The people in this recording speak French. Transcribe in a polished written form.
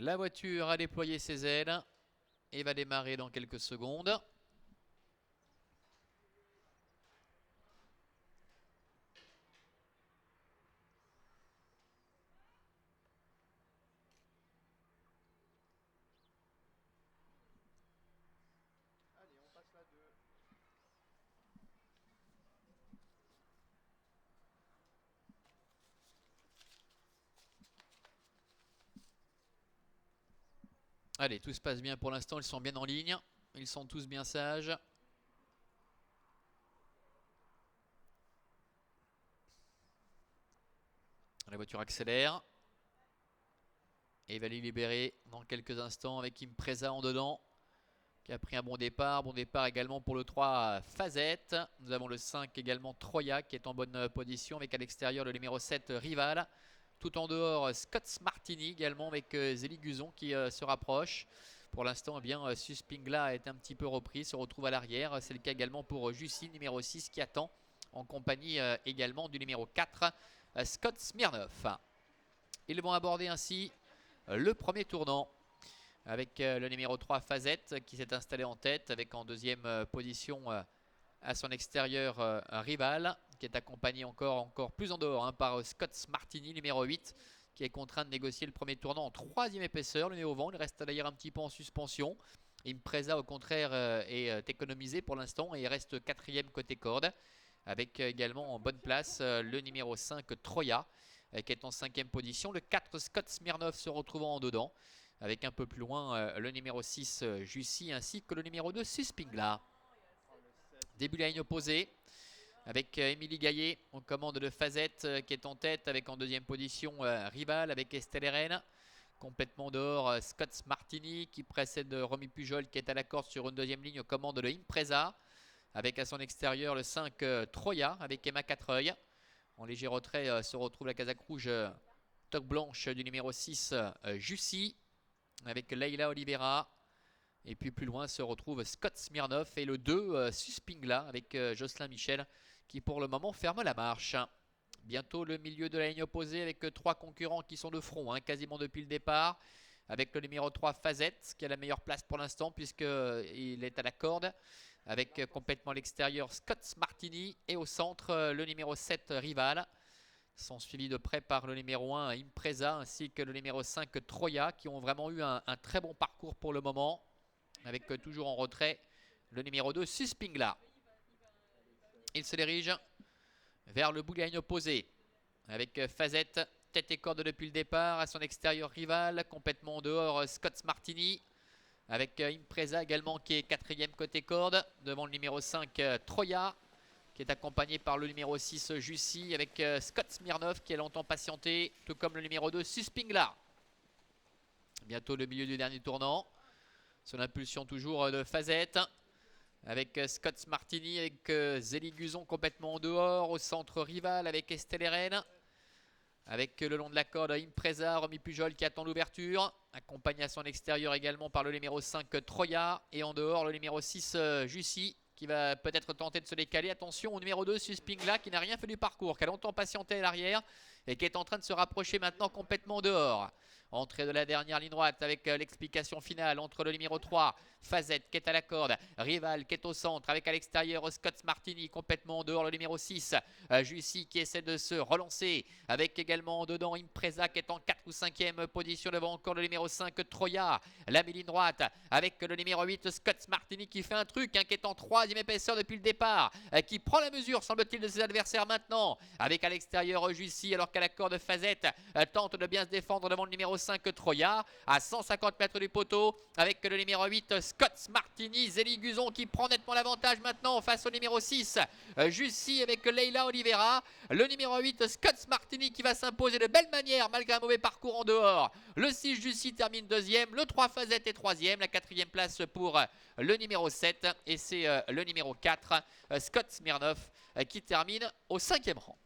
La voiture a déployé ses ailes et va démarrer dans quelques secondes. Allez, on passe la 2. Allez, tout se passe bien pour l'instant, ils sont bien en ligne. Ils sont tous bien sages. La voiture accélère. Et va les libérer dans quelques instants avec Impreza en dedans, qui a pris un bon départ. Bon départ également pour le 3 Fazette. Nous avons le 5 également Troya qui est en bonne position avec à l'extérieur le numéro 7 Rival. Tout en dehors Scott Martini également avec Zélie Guzon qui se rapproche. Pour l'instant, eh bien, Suspingla est un petit peu repris, se retrouve à l'arrière. C'est le cas également pour Jussi, numéro 6, qui attend en compagnie également du numéro 4, Scott Smirnov. Ils vont aborder ainsi le premier tournant avec le numéro 3 Fazette qui s'est installé en tête avec en deuxième position à son extérieur un Rival qui est accompagné encore plus en dehors par Scott Martini numéro 8 qui est contraint de négocier le premier tournant en troisième épaisseur. Le nez au vent, il reste d'ailleurs un petit peu en suspension. Impreza au contraire est économisé pour l'instant et il reste quatrième côté corde avec également en bonne place le numéro 5 Troya qui est en cinquième position. Le 4 Scott Smirnov se retrouvant en dedans avec un peu plus loin le numéro 6 Jussi ainsi que le numéro 2 Suspingla. Début de la ligne opposée avec Émilie Gaillet en commande de Fazette qui est en tête avec en deuxième position Rival avec Estelle Eren. Complètement dehors Scott Martini qui précède Romy Pujol qui est à la corde sur une deuxième ligne aux commandes de Impreza. Avec à son extérieur le 5 Troya avec Emma Quatreuil. En léger retrait se retrouve la casaque rouge toque blanche du numéro 6 Jussi avec Leila Oliveira. Et puis plus loin se retrouve Scott Smirnov et le 2 Suspingla avec Jocelyn Michel qui pour le moment ferme la marche. Bientôt le milieu de la ligne opposée avec trois concurrents qui sont de front quasiment depuis le départ. Avec le numéro 3 Fazette qui a la meilleure place pour l'instant puisqu'il est à la corde. Avec complètement l'extérieur Scott Martini et au centre le numéro 7 Rival. Sont suivis de près par le numéro 1 Impreza ainsi que le numéro 5 Troya qui ont vraiment eu un très bon parcours pour le moment. Avec toujours en retrait le numéro 2 Suspingla. Il se dirige vers le bout de la ligne opposée avec Fazette, tête et corde depuis le départ. À son extérieur Rival, complètement en dehors Scott Martini. Avec Impreza également qui est quatrième côté corde. Devant le numéro 5 Troya qui est accompagné par le numéro 6 Jussi. Avec Scott Smirnov qui a longtemps patienté. Tout comme le numéro 2 Suspingla. Bientôt le milieu du dernier tournant. Son impulsion toujours de Fazette. Avec Scott Martini, avec Zélie Guzon complètement en dehors. Au centre Rival avec Estelle Eren. Avec le long de la corde Impreza, Romy Pujol qui attend l'ouverture. Accompagné à son extérieur également par le numéro 5 Troya. Et en dehors le numéro 6 Jussi qui va peut-être tenter de se décaler. Attention au numéro 2 Suspingla qui n'a rien fait du parcours, qui a longtemps patienté à l'arrière et qui est en train de se rapprocher maintenant complètement dehors. Entrée de la dernière ligne droite avec l'explication finale entre le numéro 3 Fazette qui est à la corde, Rival qui est au centre avec à l'extérieur Scott Martini complètement en dehors le numéro 6 Jussi qui essaie de se relancer avec également dedans Impreza qui est en 4 ou 5e position devant encore le numéro 5 Troya. La ligne droite avec le numéro 8 Scott Martini qui fait un truc qui est en 3e épaisseur depuis le départ, qui prend la mesure semble-t-il de ses adversaires maintenant avec à l'extérieur Jussi alors qu'à la corde Fazette tente de bien se défendre devant le numéro 5 Troya à 150 mètres du poteau avec le numéro 8 Scott Martini. Zélie Guzon qui prend nettement l'avantage maintenant face au numéro 6 Jussi avec Leila Oliveira. Le numéro 8 Scott Martini qui va s'imposer de belle manière malgré un mauvais parcours en dehors. Le 6 Jussi termine deuxième, le 3 Fazette est troisième, la quatrième place pour le numéro 7 et c'est le numéro 4 Scott Smirnov qui termine au 5e rang.